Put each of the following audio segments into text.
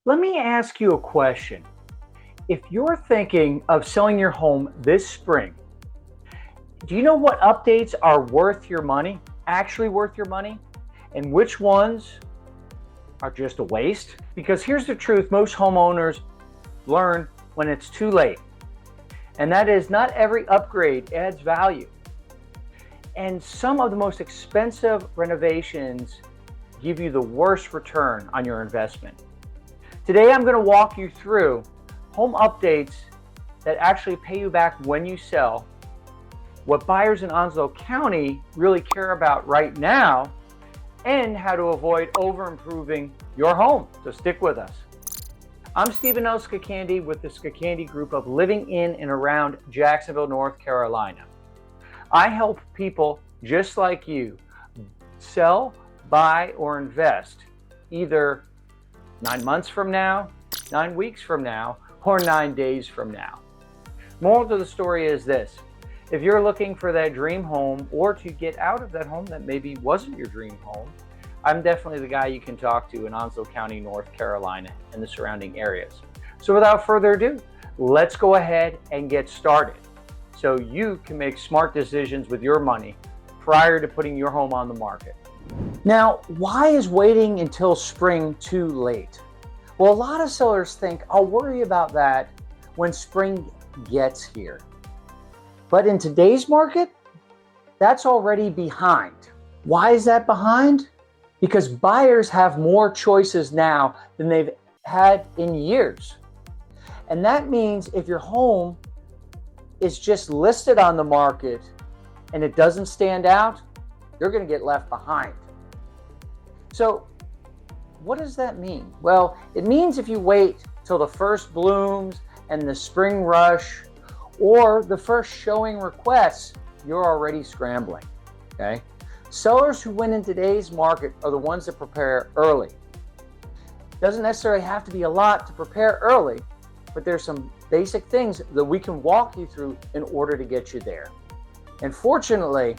Let me ask you a question. If you're thinking of selling your home this spring, do you know what updates are worth your money, actually worth your money, and which ones are just a waste? Because here's the truth, most homeowners learn when it's too late. And that is not every upgrade adds value. And some of the most expensive renovations give you the worst return on your investment. Today I'm going to walk you through home updates that actually pay you back when you sell, what buyers in Onslow County really care about right now, and how to avoid over-improving your home. So stick with us. I'm Stephen L. Skakandi with the Skakandi Group of living in and around Jacksonville, North Carolina. I help people just like you sell, buy, or invest either 9 months from now, 9 weeks from now, or 9 days from now. Moral to the story is this: if you're looking for that dream home or to get out of that home that maybe wasn't your dream home, I'm definitely the guy you can talk to in Onslow County, North Carolina and the surrounding areas. So without further ado, let's go ahead and get started so you can make smart decisions with your money prior to putting your home on the market. Now, why is waiting until spring too late? Well, a lot of sellers think, I'll worry about that when spring gets here. But in today's market, that's already behind. Why is that behind? Because buyers have more choices now than they've had in years. And that means if your home is just listed on the market and it doesn't stand out, you're going to get left behind. So what does that mean? Well, it means if you wait till the first blooms and the spring rush or the first showing requests, you're already scrambling, okay? Sellers who win in today's market are the ones that prepare early. Doesn't necessarily have to be a lot to prepare early, but there's some basic things that we can walk you through in order to get you there. And fortunately,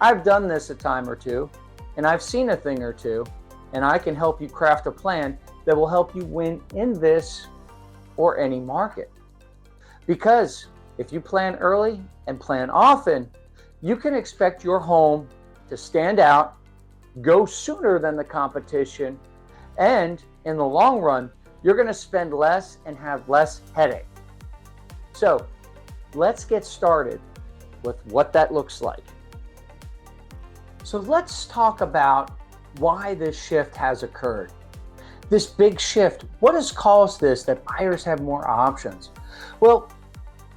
I've done this a time or two, and I've seen a thing or two, and I can help you craft a plan that will help you win in this or any market. Because if you plan early and plan often, you can expect your home to stand out, go sooner than the competition, and in the long run, you're going to spend less and have less headache. So let's get started with what that looks like. So let's talk about why this shift has occurred. This big shift, what has caused this, that buyers have more options? Well,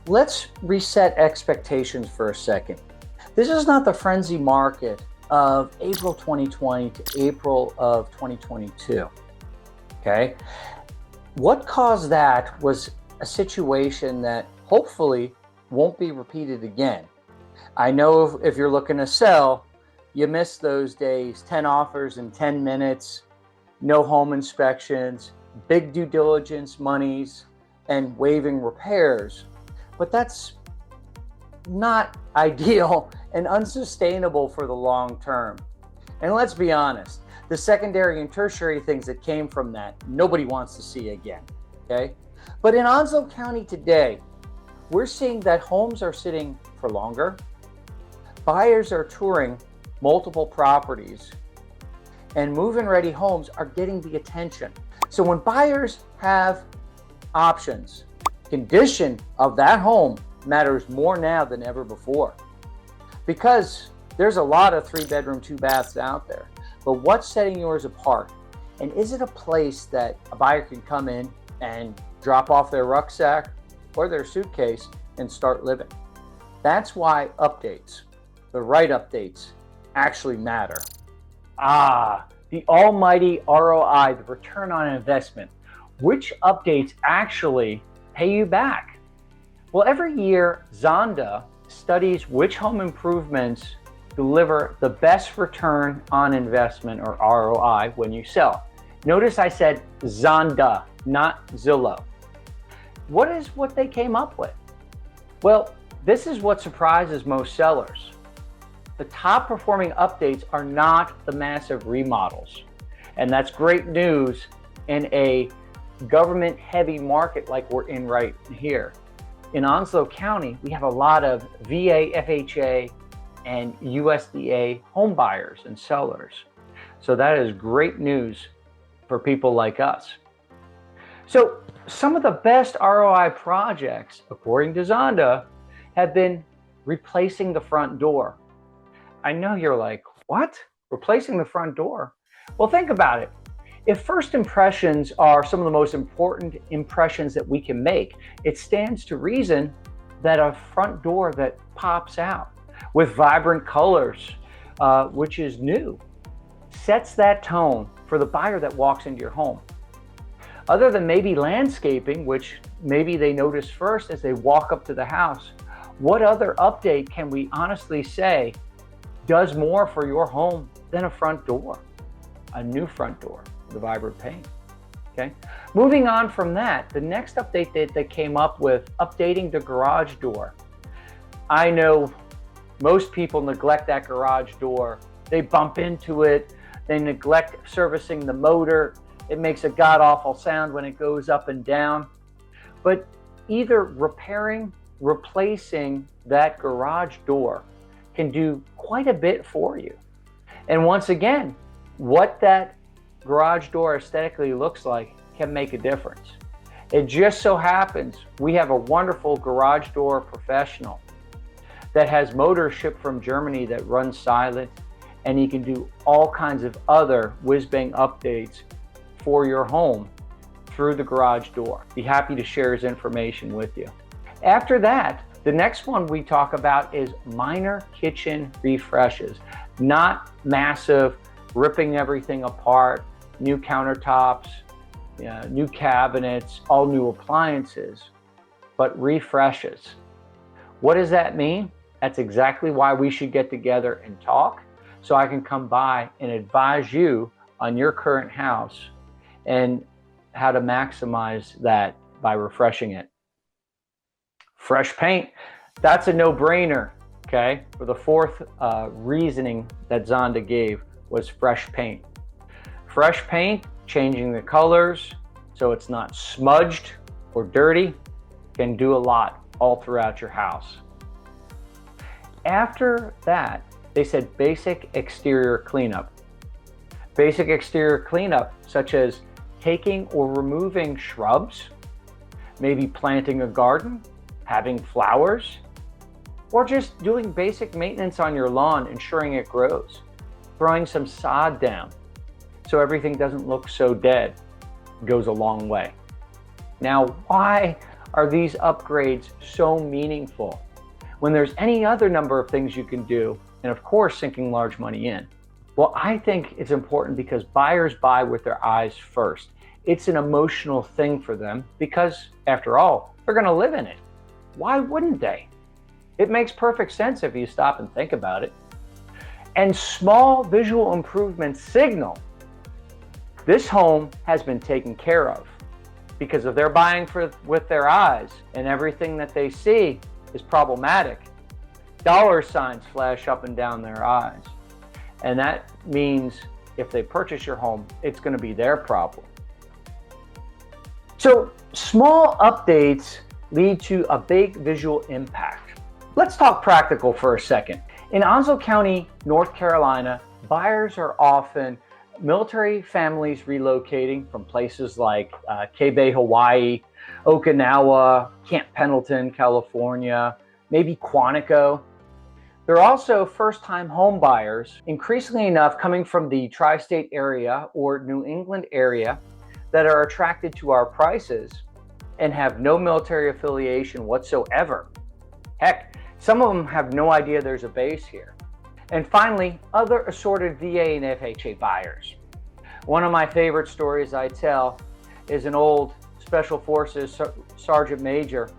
let's reset expectations for a second. This is not the frenzy market of April 2020 to April of 2022, okay? What caused that was a situation that hopefully won't be repeated again. I know if you're looking to sell, you miss those days, 10 offers in 10 minutes, no home inspections, big due diligence monies, and waiving repairs. But that's not ideal and unsustainable for the long term. And let's be honest, the secondary and tertiary things that came from that, nobody wants to see again, okay? But in Onslow County today, we're seeing that homes are sitting for longer, buyers are touring multiple properties, and move-in ready homes are getting the attention. So when buyers have options, condition of that home matters more now than ever before. Because there's a lot of 3-bedroom, 2-baths out there. But what's setting yours apart? And is it a place that a buyer can come in and drop off their rucksack or their suitcase and start living? That's why updates, the right updates, actually matter. The almighty ROI, the return on investment. Which updates actually pay you back? Well, every year, Zonda studies which home improvements deliver the best return on investment, or ROI, when you sell. Notice I said Zonda, not Zillow. What they came up with? Well, this is what surprises most sellers. The top performing updates are not the massive remodels. And that's great news in a government heavy market like we're in right here. In Onslow County, we have a lot of VA, FHA, and USDA home buyers and sellers. So that is great news for people like us. So some of the best ROI projects, according to Zonda, have been replacing the front door. I know you're like, what? Replacing the front door? Well, think about it. If first impressions are some of the most important impressions that we can make, it stands to reason that a front door that pops out with vibrant colors, which is new, sets that tone for the buyer that walks into your home. Other than maybe landscaping, which maybe they notice first as they walk up to the house, what other update can we honestly say does more for your home than a front door? A new front door with a vibrant paint. Okay. Moving on from that, the next update that they came up with, updating the garage door. I know most people neglect that garage door. They bump into it. They neglect servicing the motor. It makes a god-awful sound when it goes up and down. But either repairing, replacing that garage door can do quite a bit for you. And once again, what that garage door aesthetically looks like can make a difference. It just so happens we have a wonderful garage door professional that has motors shipped from Germany that runs silent, and he can do all kinds of other whiz-bang updates for your home through the garage door. Be happy to share his information with you. After that, the next one we talk about is minor kitchen refreshes, not massive, ripping everything apart, new countertops, new cabinets, all new appliances, but refreshes. What does that mean? That's exactly why we should get together and talk, so I can come by and advise you on your current house and how to maximize that by refreshing it. Fresh paint, that's a no-brainer, okay? For the fourth reasoning that Zonda gave was fresh paint. Fresh paint, changing the colors so it's not smudged or dirty, can do a lot all throughout your house. After that, they said basic exterior cleanup. Basic exterior cleanup, such as taking or removing shrubs, maybe planting a garden, having flowers, or just doing basic maintenance on your lawn, ensuring it grows. Throwing some sod down so everything doesn't look so dead goes a long way. Now, why are these upgrades so meaningful when there's any other number of things you can do, and of course sinking large money in? Well, I think it's important because buyers buy with their eyes first. It's an emotional thing for them because, after all, they're going to live in it. Why wouldn't they? It makes perfect sense if you stop and think about it. And small visual improvements signal this home has been taken care of, because if they're buying with their eyes and everything that they see is problematic, dollar signs flash up and down their eyes. And that means if they purchase your home, it's going to be their problem. So small updates lead to a big visual impact. Let's talk practical for a second. In Onslow County, North Carolina, buyers are often military families relocating from places like K-Bay, Hawaii, Okinawa, Camp Pendleton, California, maybe Quantico. They're also first-time home buyers, increasingly enough coming from the tri-state area or New England area, that are attracted to our prices and have no military affiliation whatsoever. Heck, some of them have no idea there's a base here. And finally, other assorted VA and FHA buyers. One of my favorite stories I tell is an old Special Forces Sergeant Major,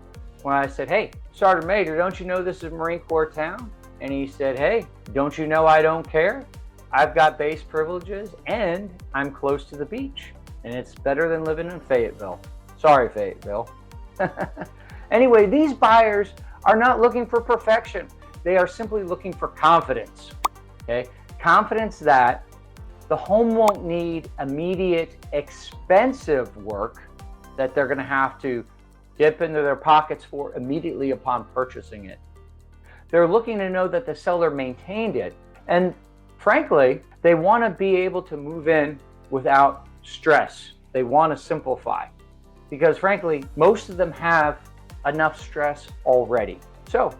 when I said, "Hey, Sergeant Major, don't you know this is Marine Corps town?" And he said, "Hey, don't you know I don't care? I've got base privileges and I'm close to the beach. And it's better than living in Fayetteville." Sorry, Fayetteville. Anyway, these buyers are not looking for perfection. They are simply looking for confidence. Okay? Confidence that the home won't need immediate expensive work that they're going to have to dip into their pockets for immediately upon purchasing it. They're looking to know that the seller maintained it. And frankly, they want to be able to move in without stress. They want to simplify because frankly, most of them have enough stress already. So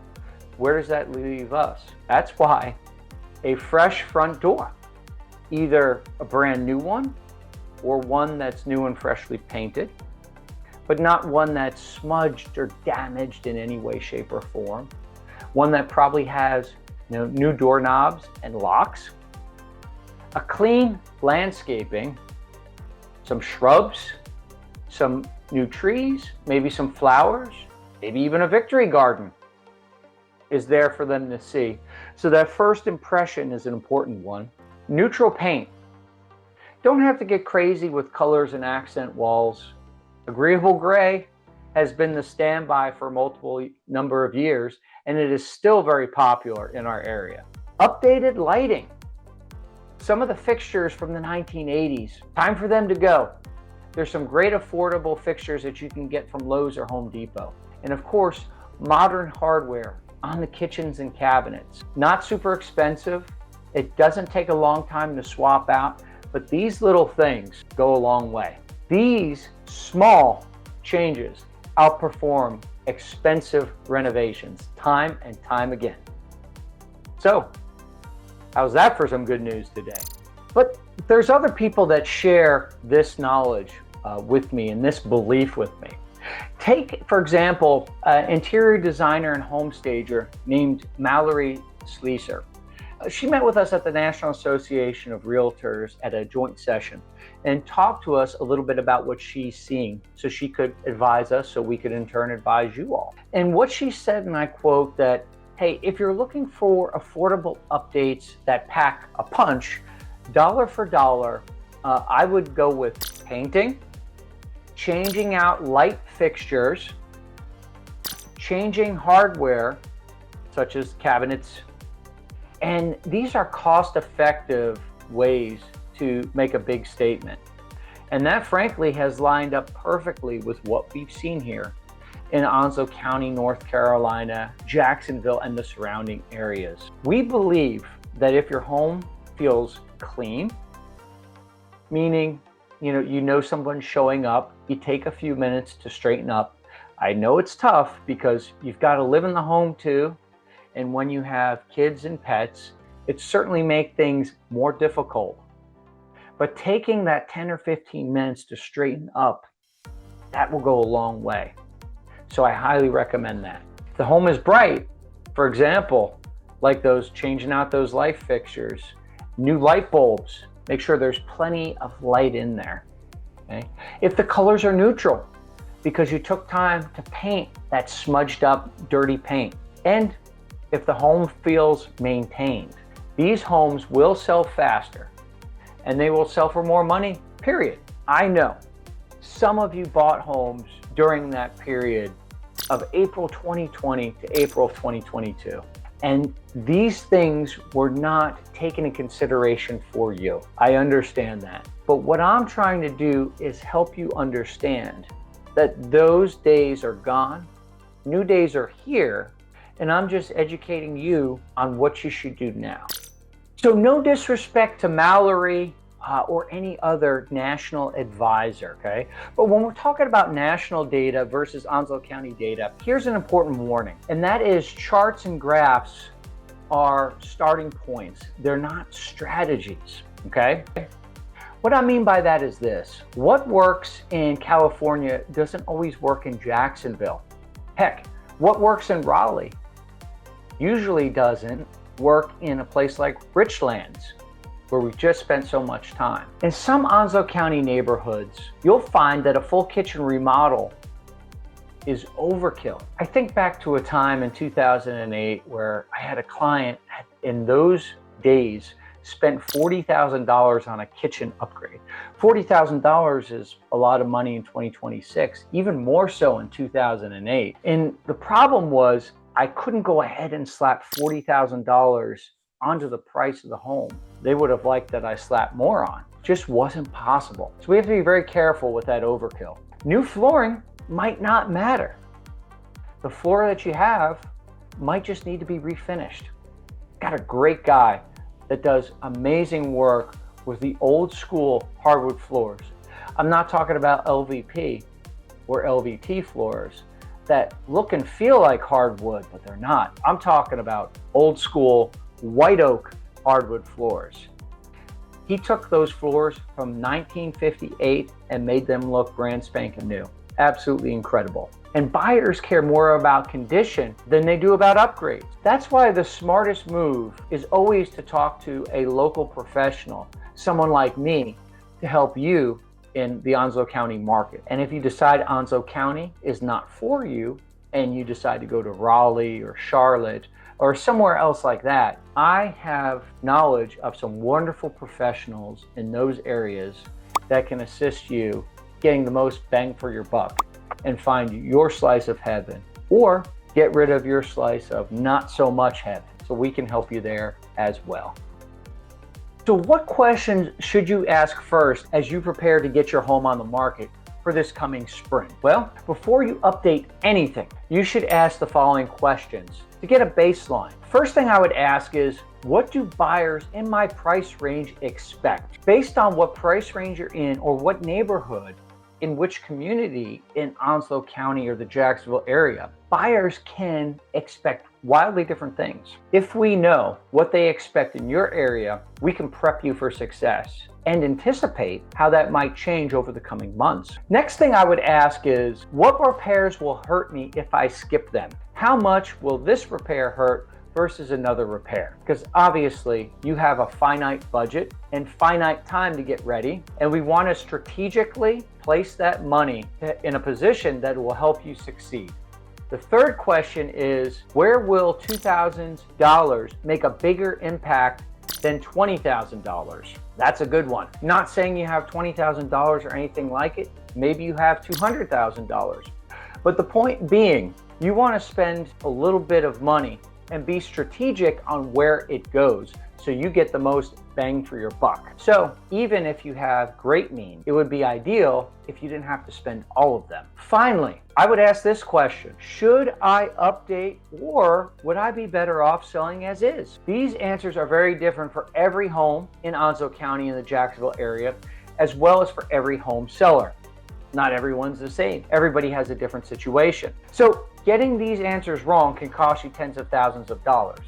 where does that leave us? That's why a fresh front door, either a brand new one or one that's new and freshly painted, but not one that's smudged or damaged in any way, shape, or form. One that probably has new doorknobs and locks, a clean landscaping, some shrubs, some new trees, maybe some flowers, maybe even a victory garden is there for them to see. So that first impression is an important one. Neutral paint. Don't have to get crazy with colors and accent walls. Agreeable gray has been the standby for multiple number of years, and it is still very popular in our area. Updated lighting. Some of the fixtures from the 1980s, time for them to go. There's some great affordable fixtures that you can get from Lowe's or Home Depot. And of course, modern hardware on the kitchens and cabinets. Not super expensive. It doesn't take a long time to swap out, but these little things go a long way. These small changes outperform expensive renovations time and time again. So, how's that for some good news today? But there's other people that share this knowledge with me and this belief with me. Take, for example, an interior designer and home stager named Mallory Sleeser. She met with us at the National Association of Realtors at a joint session and talked to us a little bit about what she's seeing so she could advise us, so we could in turn advise you all. And what she said, and I quote, that, hey, if you're looking for affordable updates that pack a punch, dollar for dollar, I would go with painting, changing out light fixtures, changing hardware, such as cabinets. And these are cost-effective ways to make a big statement. And that frankly has lined up perfectly with what we've seen here in Onslow County, North Carolina, Jacksonville, and the surrounding areas. We believe that if your home feels clean, meaning you know someone's showing up, you take a few minutes to straighten up. I know it's tough because you've got to live in the home too. And when you have kids and pets, it certainly makes things more difficult. But taking that 10 or 15 minutes to straighten up, that will go a long way. So I highly recommend that. If the home is bright, for example, like changing out those light fixtures, new light bulbs, make sure there's plenty of light in there. Okay? If the colors are neutral, because you took time to paint that smudged up, dirty paint, and if the home feels maintained, these homes will sell faster and they will sell for more money, period. I know some of you bought homes during that period of April 2020 to April of 2022. And these things were not taken in consideration for you. I understand that. But what I'm trying to do is help you understand that those days are gone. New days are here. And I'm just educating you on what you should do now. So no disrespect to Mallory or any other national advisor, okay? But when we're talking about national data versus Onslow County data, here's an important warning, and that is charts and graphs are starting points. They're not strategies, okay? What I mean by that is this: what works in California doesn't always work in Jacksonville. Heck, what works in Raleigh usually doesn't work in a place like Richlands, where we've just spent so much time. In some Onslow County neighborhoods, you'll find that a full kitchen remodel is overkill. I think back to a time in 2008 where I had a client in those days spent $40,000 on a kitchen upgrade. $40,000 is a lot of money in 2026, even more so in 2008. And the problem was I couldn't go ahead and slap $40,000 onto the price of the home. They would have liked that I slapped more on. It just wasn't possible. So we have to be very careful with that overkill. New flooring might not matter. The floor that you have might just need to be refinished. Got a great guy that does amazing work with the old school hardwood floors. I'm not talking about LVP or LVT floors that look and feel like hardwood, but they're not. I'm talking about old school white oak hardwood floors. He took those floors from 1958 and made them look brand spanking new. Absolutely incredible. And buyers care more about condition than they do about upgrades. That's why the smartest move is always to talk to a local professional, someone like me, to help you in the Onslow County market. And if you decide Onslow County is not for you and you decide to go to Raleigh or Charlotte or somewhere else like that, I have knowledge of some wonderful professionals in those areas that can assist you getting the most bang for your buck and find your slice of heaven, or get rid of your slice of not so much heaven. So we can help you there as well. So what questions should you ask first as you prepare to get your home on the market for this coming spring? Well, before you update anything, you should ask the following questions to get a baseline. First thing I would ask is, what do buyers in my price range expect? Based on what price range you're in or what neighborhood, in which community in Onslow County or the Jacksonville area, buyers can expect wildly different things. If we know what they expect in your area, we can prep you for success and anticipate how that might change over the coming months. Next thing I would ask is, what repairs will hurt me if I skip them? How much will this repair hurt versus another repair? Because obviously you have a finite budget and finite time to get ready, and we want to strategically place that money in a position that will help you succeed. The third question is, where will $2,000 make a bigger impact than $20,000? That's a good one. Not saying you have $20,000 or anything like it. Maybe you have $200,000. But the point being, you want to spend a little bit of money and be strategic on where it goes so you get the most bang for your buck. So even if you have great means, it would be ideal if you didn't have to spend all of them. Finally, I would ask this question: should I update, or would I be better off selling as is? These answers are very different for every home in Onslow County in the Jacksonville area, as well as for every home seller. Not everyone's the same. Everybody has a different situation. So getting these answers wrong can cost you tens of thousands of dollars.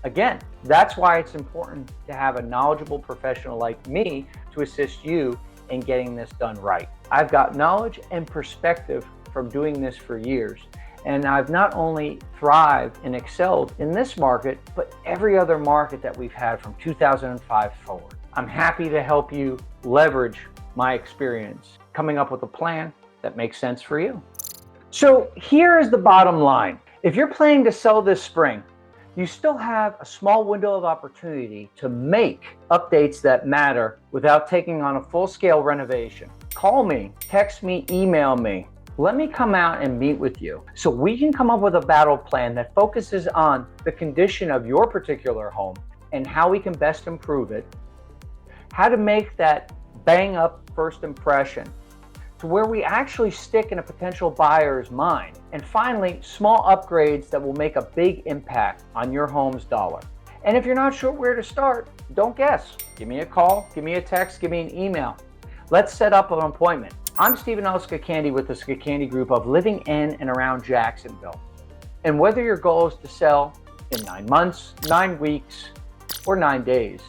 Again, that's why it's important to have a knowledgeable professional like me to assist you in getting this done right. I've got knowledge and perspective from doing this for years, and I've not only thrived and excelled in this market, but every other market that we've had from 2005 forward. I'm happy to help you leverage my experience, coming up with a plan that makes sense for you. So here is the bottom line. If you're planning to sell this spring, you still have a small window of opportunity to make updates that matter without taking on a full-scale renovation. Call me, text me, email me. Let me come out and meet with you so we can come up with a battle plan that focuses on the condition of your particular home and how we can best improve it, how to make that bang up first impression to where we actually stick in a potential buyer's mind. And finally, small upgrades that will make a big impact on your home's dollar. And if you're not sure where to start, don't guess. Give me a call, give me a text, give me an email. Let's set up an appointment. I'm Stephen L. Scacandy with the Scacandy Group of living in and around Jacksonville. And whether your goal is to sell in 9 months, 9 weeks, or 9 days,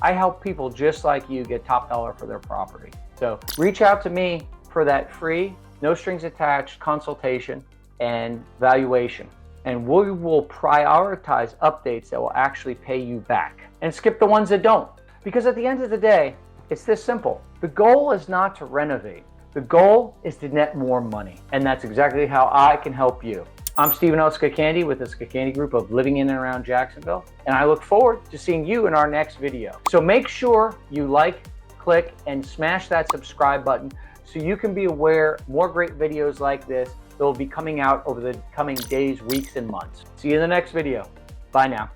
I help people just like you get top dollar for their property. So reach out to me for that free, no strings attached consultation and valuation. And we will prioritize updates that will actually pay you back and skip the ones that don't. Because at the end of the day, it's this simple. The goal is not to renovate. The goal is to net more money. And that's exactly how I can help you. I'm Stephen L. Scacandy with the Scacandy Group of living in and around Jacksonville. And I look forward to seeing you in our next video. So make sure you like, click, and smash that subscribe button so you can be aware more great videos like this that will be coming out over the coming days, weeks, and months. See you in the next video. Bye now.